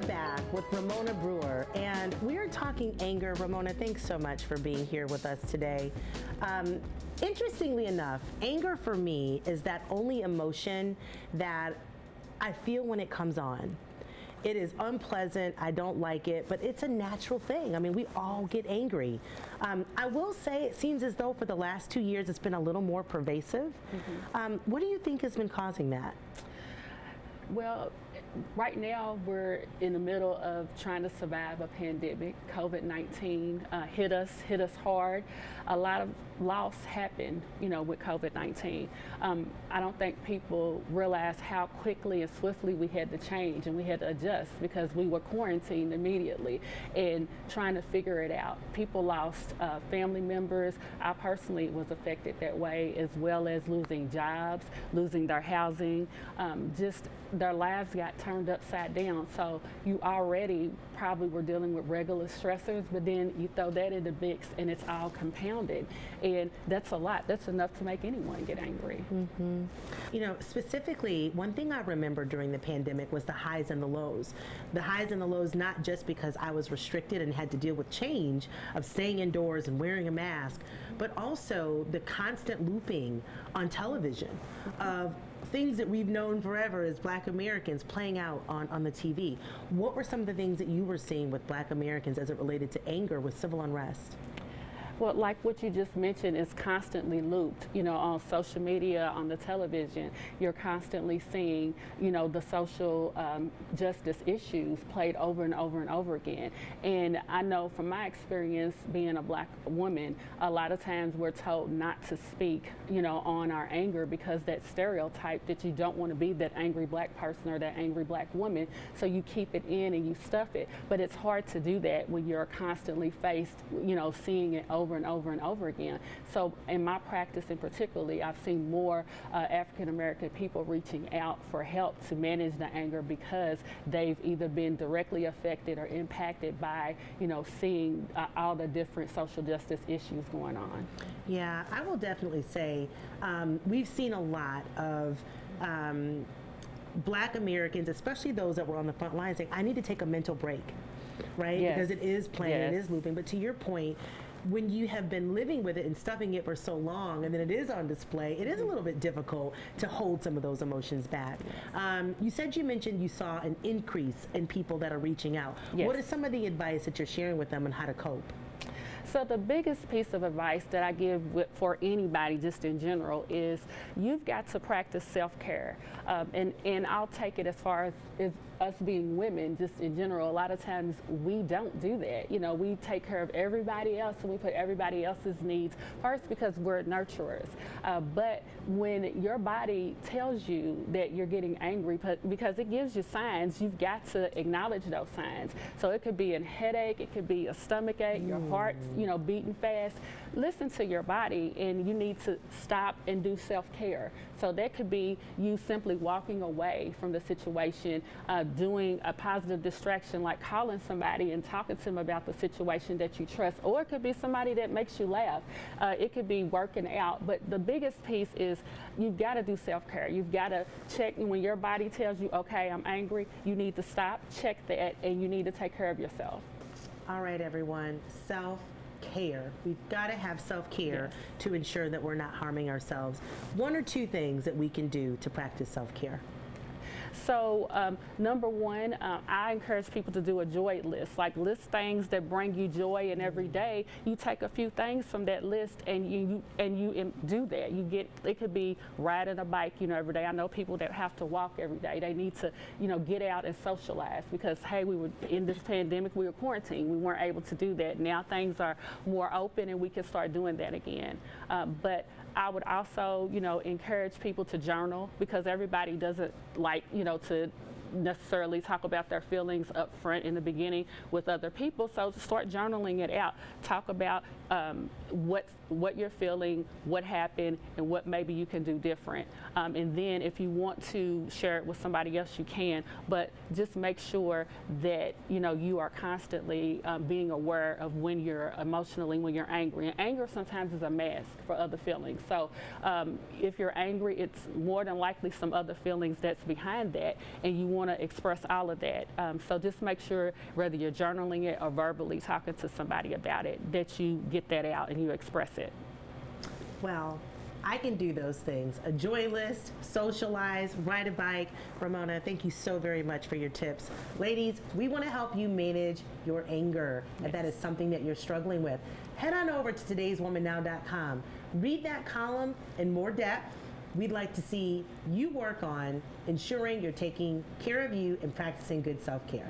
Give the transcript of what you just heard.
back with Ramona Brewer, and we're talking anger. Ramona, thanks so much for being here with us today. Interestingly enough, anger for me is that only emotion that I feel when it comes on. It is unpleasant, I don't like it, but it's a natural thing. I mean, we all get angry. I will say it seems as though for the last 2 years it's been a little more pervasive. What do you think has been causing that? Well, right now we're in the middle of trying to survive a pandemic. COVID-19 hit us hard. A lot of loss happened, with COVID-19. I don't think people realize how quickly and swiftly we had to change and we had to adjust because we were quarantined immediately and trying to figure it out. People lost family members. I personally was affected that way, as well as losing jobs, losing their housing, just their lives got turned upside down. So you already probably were dealing with regular stressors, but then you throw that in the mix and it's all compounded. And that's a lot. That's enough to make anyone get angry. Specifically, one thing I remember during the pandemic was the highs and the lows. The highs and the lows, not just because I was restricted and had to deal with change of staying indoors and wearing a mask, but also the constant looping on television of things that we've known forever as Black Americans playing out on the TV. What were some of the things that you were seeing with Black Americans as it related to anger with civil unrest? Well, like what you just mentioned is constantly looped, on social media, on the television. You're constantly seeing, the social justice issues played over and over and over again. And I know from my experience being a Black woman, a lot of times we're told not to speak, on our anger because that stereotype that you don't want to be that angry Black person or that angry Black woman, so you keep it in and you stuff it. But it's hard to do that when you're constantly faced, seeing it over and over and over again. So in my practice in particularly, I've seen more African American people reaching out for help to manage the anger because they've either been directly affected or impacted by, seeing all the different social justice issues going on. Yeah, I will definitely say we've seen a lot of Black Americans, especially those that were on the front lines, saying, I need to take a mental break, right? Yes. Because it is playing, Yes. it is looping. But to your point, when you have been living with it and stuffing it for so long and then it is on display, it is a little bit difficult to hold some of those emotions back. You mentioned you saw an increase in people that are reaching out. Yes. What is some of the advice that you're sharing with them on how to cope? So the biggest piece of advice that I give for anybody just in general is you've got to practice self-care. And I'll take it as far as us being women just in general. A lot of times we don't do that. We take care of everybody else and we put everybody else's needs first because we're nurturers. But when your body tells you that you're getting angry because it gives you signs, you've got to acknowledge those signs. So it could be a headache, it could be a stomach ache, your heart's beating fast. Listen to your body and you need to stop and do self-care. So that could be you simply walking away from the situation, doing a positive distraction like calling somebody and talking to them about the situation that you trust, or it could be somebody that makes you laugh. It could be working out, but the biggest piece is you've got to do self-care. You've got to check when your body tells you, okay, I'm angry, you need to stop, check that, and you need to take care of yourself. All right, everyone, self-care. We've got to have self-care Yes. to ensure that we're not harming ourselves. One or two things that we can do to practice self-care. So number one, I encourage people to do a joy list, like list things that bring you joy, and every day you take a few things from that list and you do that. It could be riding a bike, every day. I know people that have to walk every day. They need to, get out and socialize because, hey, we were in this pandemic, we were quarantined. We weren't able to do that. Now things are more open and we can start doing that again. But I would also, encourage people to journal because everybody doesn't like, to necessarily talk about their feelings up front in the beginning with other people. So start journaling it out. Talk about what you're feeling, what happened, and what maybe you can do different. And then if you want to share it with somebody else, you can. But just make sure that you are constantly being aware of when you're angry. And anger sometimes is a mask for other feelings. So if you're angry, it's more than likely some other feelings that's behind that, and you want want to express all of that. So just make sure, whether you're journaling it or verbally talking to somebody about it, that you get that out and you express it. Well, I can do those things. A joy list, socialize, ride a bike. Ramona, thank you so very much for your tips. Ladies, we want to help you manage your anger. If that is something that you're struggling with, head on over to todayswomannow.com. Read that column in more depth. We'd like to see you work on ensuring you're taking care of you and practicing good self-care.